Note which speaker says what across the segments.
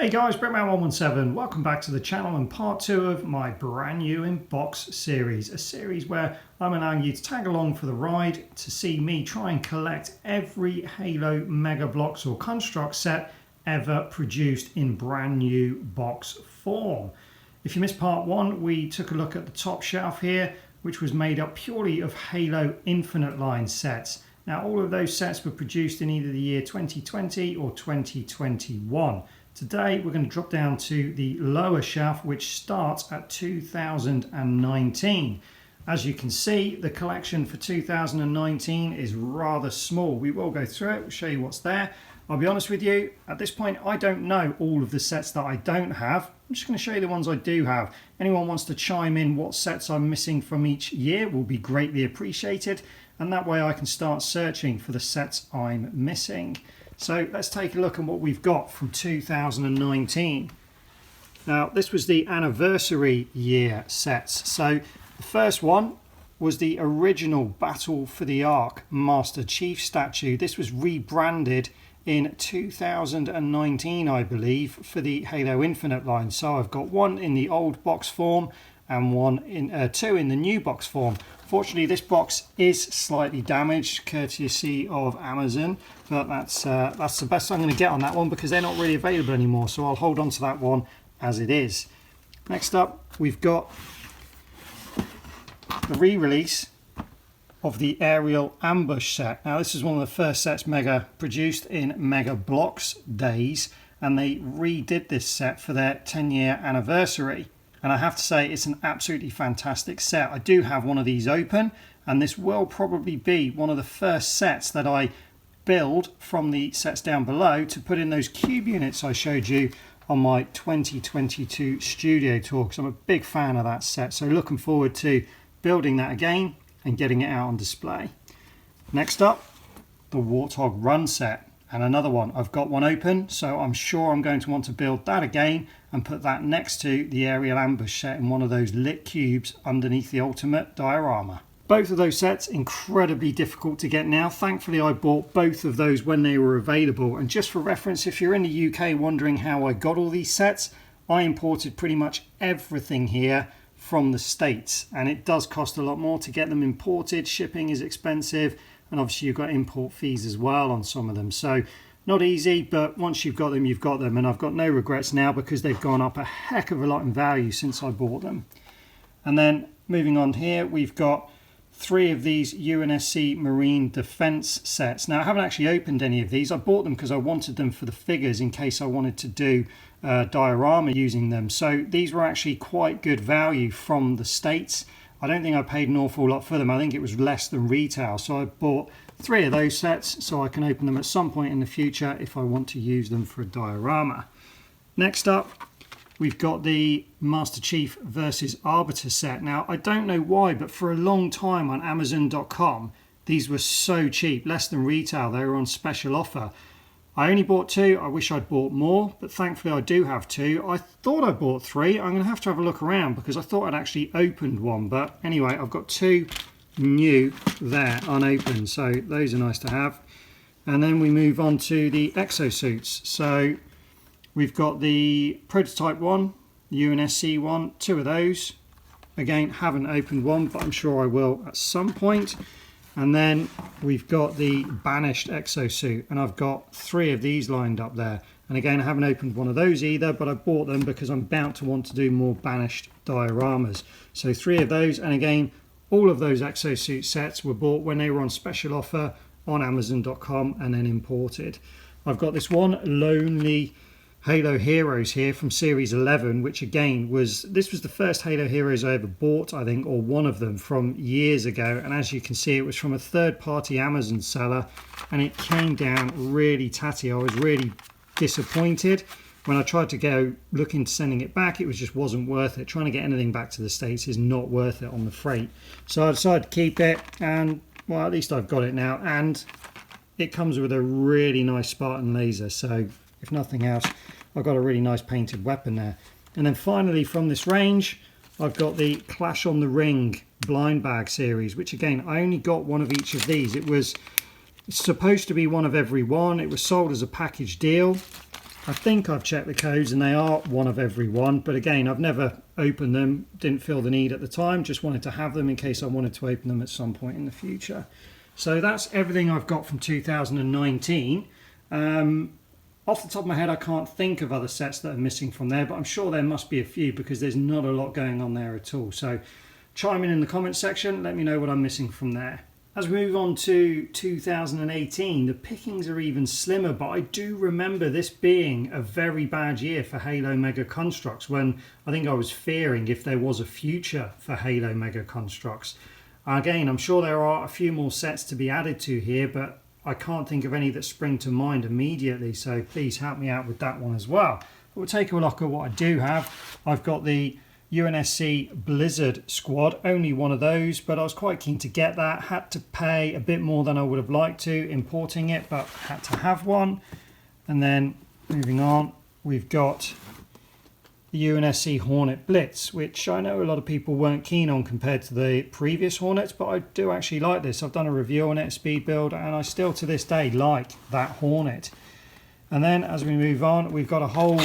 Speaker 1: Hey guys, Brickman117, welcome back to the channel and part 2 of my brand new in box series. A series where I'm allowing you to tag along for the ride to see me try and collect every Halo Mega Blocks or Construx set ever produced in brand new box form. If you missed part 1, we took a look at the top shelf here, which was made up purely of Halo Infinite line sets. Now all of those sets were produced in either the year 2020 or 2021. Today we're going to drop down to the lower shelf, which starts at 2019. As you can see, the collection for 2019 is rather small. We will go through it, we'll show you what's there. I'll be honest with you, at this point I don't know all of the sets that I don't have. I'm just going to show you the ones I do have. Anyone wants to chime in what sets I'm missing from each year will be greatly appreciated, and that way I can start searching for the sets I'm missing. So let's take a look at what we've got from 2019. Now this was the anniversary year sets. So the first one was the original Battle for the Ark Master Chief statue. This was rebranded in 2019, I believe, for the Halo Infinite line. So I've got one in the old box form and two in the new box form. Fortunately, this box is slightly damaged, courtesy of Amazon, but that's the best I'm going to get on that one because they're not really available anymore. So I'll hold on to that one as it is. Next up, we've got the re-release of the Aerial Ambush set. Now this is one of the first sets Mega produced in Mega Blocks days, and they redid this set for their 10-year anniversary. And I have to say it's an absolutely fantastic set. I do have one of these open, and this will probably be one of the first sets that I build from the sets down below to put in those cube units I showed you on my 2022 studio tour, because I'm a big fan of that set. So looking forward to building that again and getting it out on display. Next up, the Warthog Run set. And another one, I've got one open, so I'm sure I'm going to want to build that again and put that next to the Aerial Ambush set in one of those lit cubes underneath the Ultimate diorama. Both of those sets incredibly difficult to get now. Thankfully I bought both of those when they were available, and just for reference, if you're in the UK wondering how I got all these sets, I imported pretty much everything here from the States, and it does cost a lot more to get them imported. Shipping is expensive, and obviously you've got import fees as well on some of them. So not easy, but once you've got them, you've got them. And I've got no regrets now because they've gone up a heck of a lot in value since I bought them. And then moving on here, we've got 3 of these UNSC Marine Defense sets. Now I haven't actually opened any of these. I bought them because I wanted them for the figures in case I wanted to do diorama using them. So these were actually quite good value from the States. I don't think I paid an awful lot for them. I think it was less than retail. So I bought 3 of those sets so I can open them at some point in the future if I want to use them for a diorama. Next up, we've got the Master Chief versus Arbiter set. Now, I don't know why, but for a long time on Amazon.com, these were so cheap, less than retail. They were on special offer. I only bought 2. I wish I'd bought more, but thankfully I do have 2. I thought I bought 3. I'm going to have a look around because I thought I'd actually opened one. But anyway, I've got 2 new there unopened, so those are nice to have. And then we move on to the exosuits. So we've got the prototype one, UNSC one, 2 of those. Again, haven't opened one, but I'm sure I will at some point. And then we've got the Banished exosuit, and I've got 3 of these lined up there. And again, I haven't opened one of those either, but I bought them because I'm bound to want to do more Banished dioramas. So 3 of those, and again, all of those exosuit sets were bought when they were on special offer on Amazon.com and then imported. I've got this one Lonely Halo Heroes here from Series 11, which again was the first Halo Heroes I ever bought, I think, or one of them from years ago. And as you can see, it was from a third-party Amazon seller, and it came down really tatty. I was really disappointed. When I tried to go look into sending it back, it just wasn't worth it. Trying to get anything back to the States is not worth it on the freight. So I decided to keep it, and well, at least I've got it now. And it comes with a really nice Spartan laser, so if nothing else, I've got a really nice painted weapon there. And then finally from this range, I've got the Clash on the Ring blind bag series, which again, I only got one of each of these. It was supposed to be one of every one. It was sold as a package deal. I think I've checked the codes and they are one of every one, but again, I've never opened them, didn't feel the need at the time, just wanted to have them in case I wanted to open them at some point in the future. So that's everything I've got from 2019. Off the top of my head, I can't think of other sets that are missing from there, but I'm sure there must be a few because there's not a lot going on there at all. So chime in the comments section, let me know what I'm missing from there. As we move on to 2018, the pickings are even slimmer, but I do remember this being a very bad year for Halo Mega Construx, when I think I was fearing if there was a future for Halo Mega Construx. Again, I'm sure there are a few more sets to be added to here, but I can't think of any that spring to mind immediately, so please help me out with that one as well. But we'll take a look at what I do have. I've got the UNSC Blizzard squad, only one of those, but I was quite keen to get that. Had to pay a bit more than I would have liked to importing it, but had to have one. And then moving on, we've got the UNSC Hornet Blitz, which I know a lot of people weren't keen on compared to the previous Hornets, but I do actually like this. I've done a review on it, a speed build, and I still to this day like that Hornet. And then as we move on, we've got a whole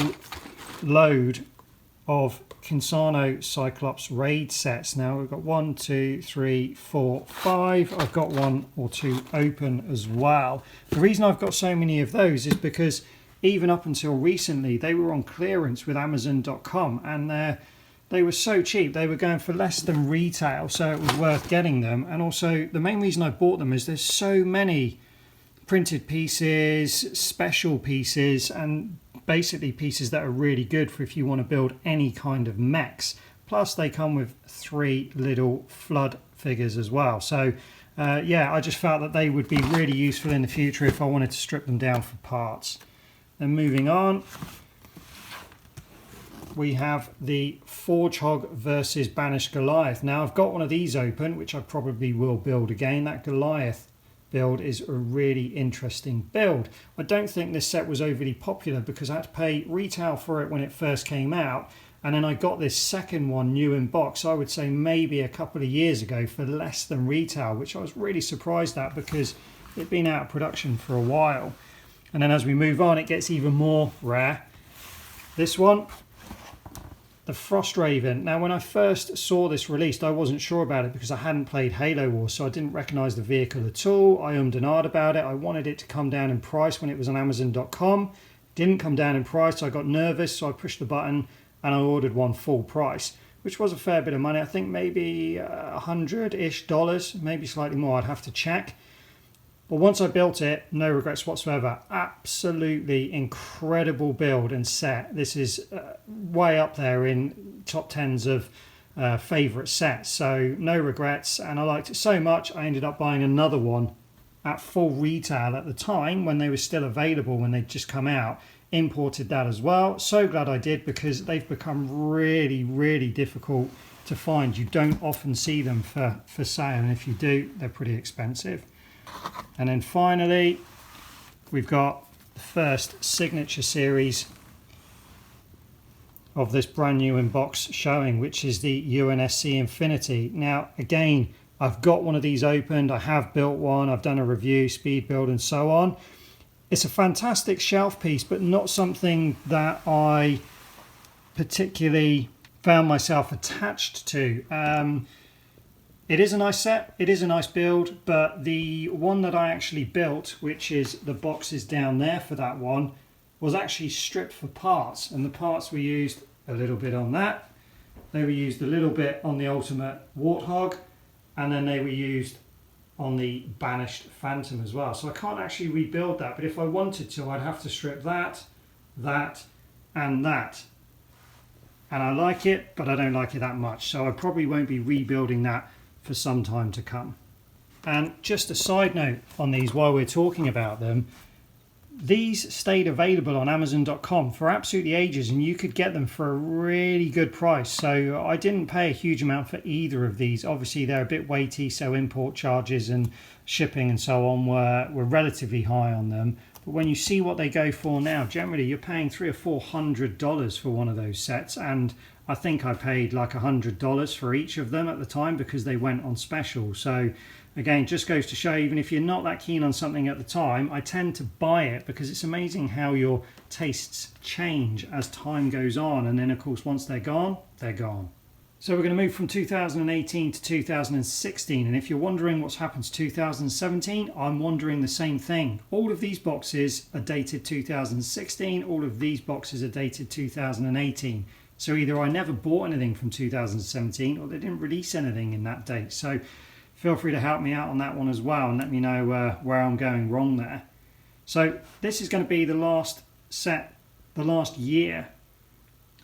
Speaker 1: load of Kinsano Cyclops raid sets. Now we've got 1, 2, 3, 4, 5. I've got 1 or 2 open as well. The reason I've got so many of those is because even up until recently, they were on clearance with Amazon.com, and they were so cheap. They were going for less than retail, so it was worth getting them. And also, the main reason I bought them is there's so many printed pieces, special pieces, and basically pieces that are really good for if you want to build any kind of mechs. Plus, they come with 3 little flood figures as well. So, yeah, I just felt that they would be really useful in the future if I wanted to strip them down for parts. Then moving on, we have the Forge Hog versus Banished Goliath. Now I've got one of these open, which I probably will build again. That Goliath build is a really interesting build. I don't think this set was overly popular because I had to pay retail for it when it first came out, and then I got this second one new in box, I would say maybe a couple of years ago, for less than retail, which I was really surprised at because it'd been out of production for a while. And then as we move on, it gets even more rare. This one, the Frost Raven. Now, when I first saw this released, I wasn't sure about it because I hadn't played Halo Wars, so I didn't recognise the vehicle at all. I ummed and ahed about it. I wanted it to come down in price when it was on Amazon.com. Didn't come down in price, so I got nervous, so I pushed the button and I ordered one full price, which was a fair bit of money. I think maybe $100-ish, maybe slightly more. I'd have to check. But once I built it, no regrets whatsoever. Absolutely incredible build and set. This is way up there in top 10s of favourite sets. So no regrets, and I liked it so much I ended up buying another one at full retail at the time when they were still available, when they'd just come out. Imported that as well. So glad I did because they've become really, really difficult to find. You don't often see them for sale, and if you do, they're pretty expensive. And then finally, we've got the first signature series of this brand new in-box showing, which is the UNSC Infinity. Now, again, I've got one of these opened. I have built one. I've done a review, speed build, and so on. It's a fantastic shelf piece, but not something that I particularly found myself attached to. It is a nice set, it is a nice build, but the one that I actually built, which is the boxes down there for that one, was actually stripped for parts, and the parts were used a little bit on that, they were used a little bit on the Ultimate Warthog, and then they were used on the Banished Phantom as well. So I can't actually rebuild that, but if I wanted to, I'd have to strip that, that, and that. And I like it, but I don't like it that much, so I probably won't be rebuilding that for some time to come. And just a side note on these while we're talking about them, these stayed available on Amazon.com for absolutely ages, and you could get them for a really good price. So I didn't pay a huge amount for either of these. Obviously they're a bit weighty, so import charges and shipping and so on were relatively high on them. But when you see what they go for now, generally you're paying $300 or $400 for one of those sets, and I think I paid like $100 for each of them at the time because they went on special. So again, just goes to show, even if you're not that keen on something at the time, I tend to buy it because it's amazing how your tastes change as time goes on, and then of course once they're gone, they're gone. So we're going to move from 2018 to 2016, and if you're wondering what's happened to 2017, I'm wondering the same thing. All of these boxes are dated 2016, all of these boxes are dated 2018. So either I never bought anything from 2017 or they didn't release anything in that date. So feel free to help me out on that one as well and let me know where I'm going wrong there. So this is going to be the last set, the last year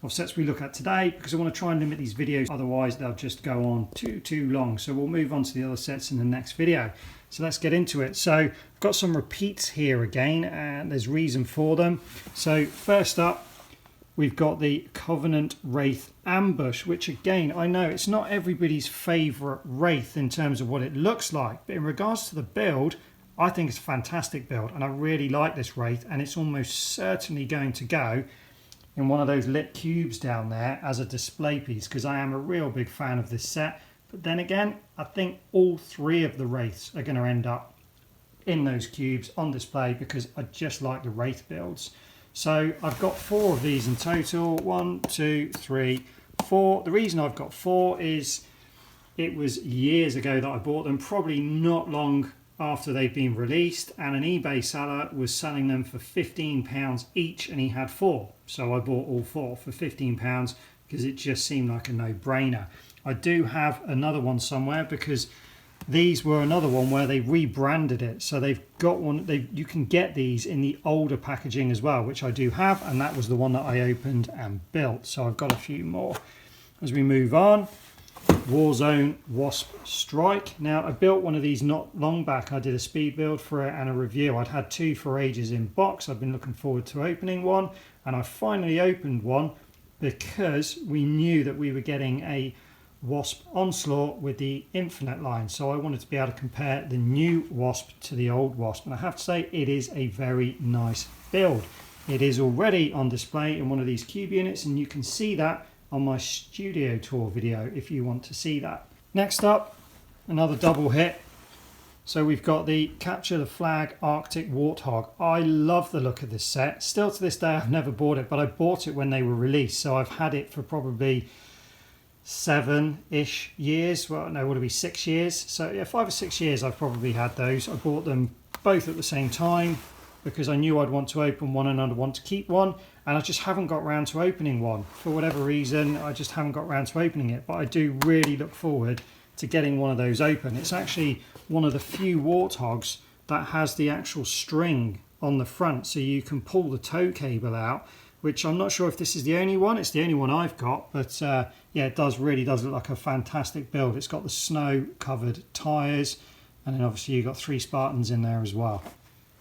Speaker 1: of sets we look at today, because I want to try and limit these videos, otherwise they'll just go on too long. So we'll move on to the other sets in the next video. So let's get into it. So I've got some repeats here again, and there's reason for them. So first up, we've got the Covenant Wraith Ambush, which again, I know it's not everybody's favourite Wraith in terms of what it looks like, but in regards to the build, I think it's a fantastic build, and I really like this Wraith, and it's almost certainly going to go in one of those lit cubes down there as a display piece, because I am a real big fan of this set. But then again, I think all three of the Wraiths are going to end up in those cubes on display because I just like the Wraith builds. So I've got 4 of these in total. 1, 2, 3, 4. The reason I've got 4 is it was years ago that I bought them, probably not long after they've been released, and an eBay seller was selling them for £15 each, and he had 4. So I bought all 4 for £15 because it just seemed like a no-brainer. I do have another one somewhere because these were another one where they rebranded it. So they've got one, you can get these in the older packaging as well, which I do have, and that was the one that I opened and built. So I've got a few more. As we move on, Warzone Wasp Strike. Now I built one of these not long back. I did a speed build for it and a review. I'd had 2 for ages in box. I've been looking forward to opening one, and I finally opened one because we knew that we were getting a Wasp Onslaught with the Infinite line, so I wanted to be able to compare the new Wasp to the old Wasp, and I have to say it is a very nice build. It is already on display in one of these cube units, and you can see that on my studio tour video if you want to see that. Next up, another double hit. So we've got the Capture the Flag Arctic Warthog. I love the look of this set. Still to this day I've never bought it, but I bought it when they were released, so I've had it for probably 7-ish years. Well, no, would it be 6 years? So yeah, 5 or 6 years I've probably had those. I bought them both at the same time because I knew I'd want to open one and I'd want to keep one, and I just haven't got round to opening one. For whatever reason, I just haven't got round to opening it, but I do really look forward to getting one of those open. It's actually one of the few Warthogs that has the actual string on the front, so you can pull the tow cable out, which I'm not sure if this is the only one. It's the only one I've got, but yeah, it really does look like a fantastic build. It's got the snow-covered tyres, and then obviously you've got 3 Spartans in there as well.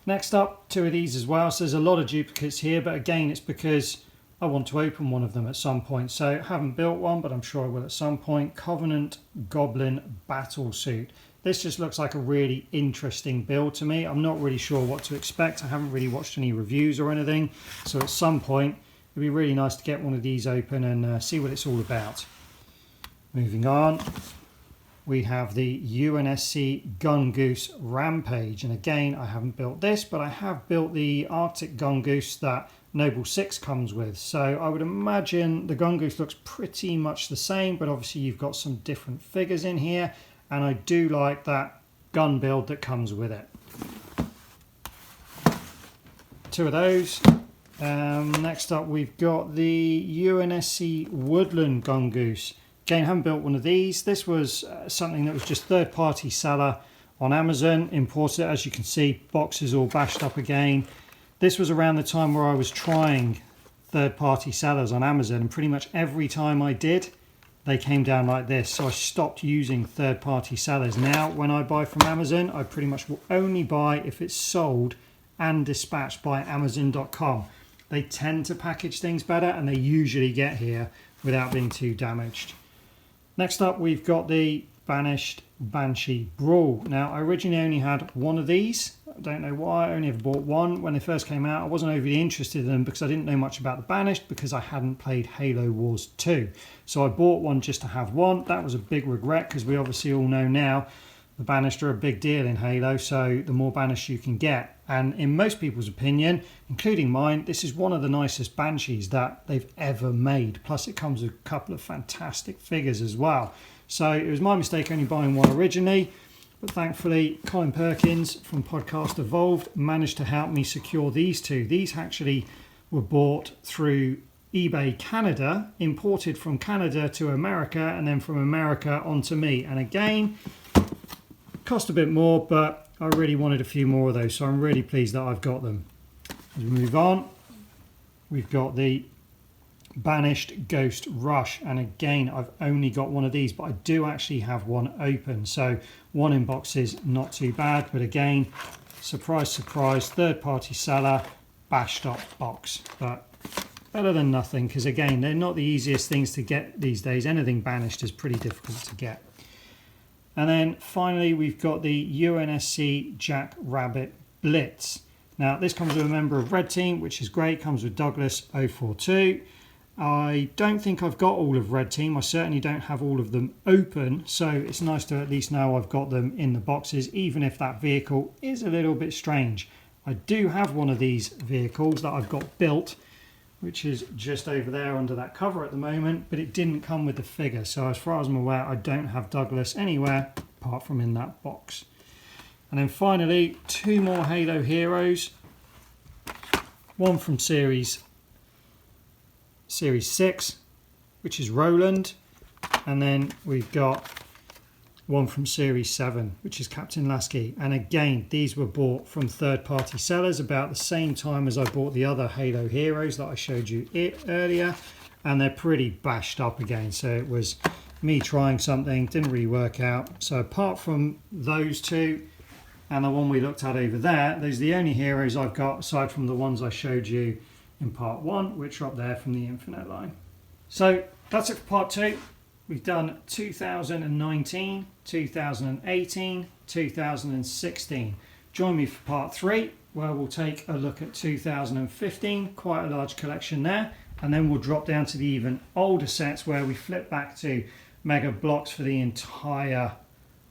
Speaker 1: Next up, 2 of these as well. So there's a lot of duplicates here, but again, it's because I want to open one of them at some point. So I haven't built one, but I'm sure I will at some point. Covenant Goblin Battlesuit. This just looks like a really interesting build to me. I'm not really sure what to expect. I haven't really watched any reviews or anything. So at some point, it'd be really nice to get one of these open and see what it's all about. Moving on, we have the UNSC Gun Goose Rampage. And again, I haven't built this, but I have built the Arctic Gun Goose that Noble 6 comes with. So I would imagine the Gun Goose looks pretty much the same, but obviously you've got some different figures in here. And I do like that gun build that comes with it. 2 of those. Next up, we've got the UNSC Woodland Gun Goose. Again, I haven't built one of these. This was something that was just third-party seller on Amazon. Imported it, as you can see, boxes all bashed up again. This was around the time where I was trying third-party sellers on Amazon, and pretty much every time I did, they came down like this. So I stopped using third-party sellers. Now, when I buy from Amazon, I pretty much will only buy if it's sold and dispatched by Amazon.com. They tend to package things better, and they usually get here without being too damaged. Next up, we've got the Banished Banshee Brawl. Now, I originally only had one of these. I don't know why, I only ever bought one. When they first came out, I wasn't overly interested in them because I didn't know much about the Banished, because I hadn't played Halo Wars 2. So I bought one just to have one. That was a big regret, because we obviously all know now the Banished are a big deal in Halo, so the more Banished you can get. And in most people's opinion, including mine, this is one of the nicest Banshees that they've ever made. Plus it comes with a couple of fantastic figures as well. So it was my mistake only buying one originally. But thankfully, Colin Perkins from Podcast Evolved managed to help me secure these two. These actually were bought through eBay Canada, imported from Canada to America, and then from America onto me. And again, cost a bit more, but I really wanted a few more of those, so I'm really pleased that I've got them. As we move on, we've got the Banished Ghost Rush, and again I've only got one of these, but I do actually have one open, so one in box is not too bad. But again, surprise surprise, third party seller, bashed up box, but better than nothing, because again they're not the easiest things to get these days. Anything Banished is pretty difficult to get. And then finally we've got the UNSC Jack Rabbit Blitz. Now this comes with a member of Red Team, which is great, comes with Douglas 042. I don't think I've got all of Red Team. I certainly don't have all of them open, so it's nice to at least know I've got them in the boxes, even if that vehicle is a little bit strange. I do have one of these vehicles that I've got built, which is just over there under that cover at the moment, but it didn't come with the figure. So as far as I'm aware, I don't have Douglas anywhere apart from in that box. And then finally, two more Halo Heroes. One from Series 6, which is Roland, and then we've got one from Series 7, which is Captain Lasky. And again, these were bought from third-party sellers about the same time as I bought the other Halo Heroes that I showed you earlier, and they're pretty bashed up again. So it was me trying something, didn't really work out. So apart from those two and the one we looked at over there, those are the only heroes I've got aside from the ones I showed you in part 1, which are up there from the Infinite line. So that's it for part 2. We've done 2019, 2018, 2016. Join me for part 3, where we'll take a look at 2015, quite a large collection there, and then we'll drop down to the even older sets where we flip back to Mega Blocks for the entire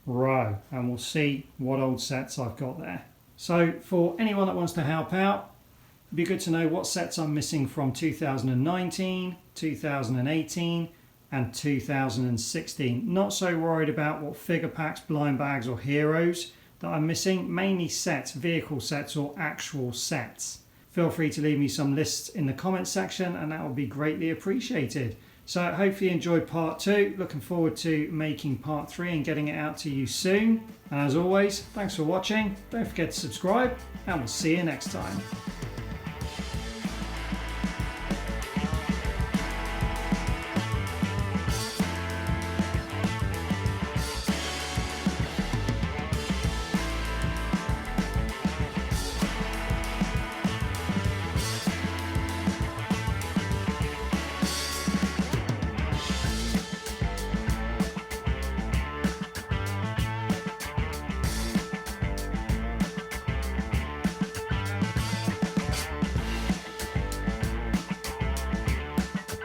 Speaker 1: row, and we'll see what old sets I've got there. So for anyone that wants to help out, it'd be good to know what sets I'm missing from 2019, 2018, and 2016. Not so worried about what figure packs, blind bags or heroes that I'm missing, mainly sets, vehicle sets or actual sets. Feel free to leave me some lists in the comments section and that would be greatly appreciated. So hopefully you enjoyed part 2, looking forward to making part 3 and getting it out to you soon. And as always, thanks for watching, don't forget to subscribe and we'll see you next time.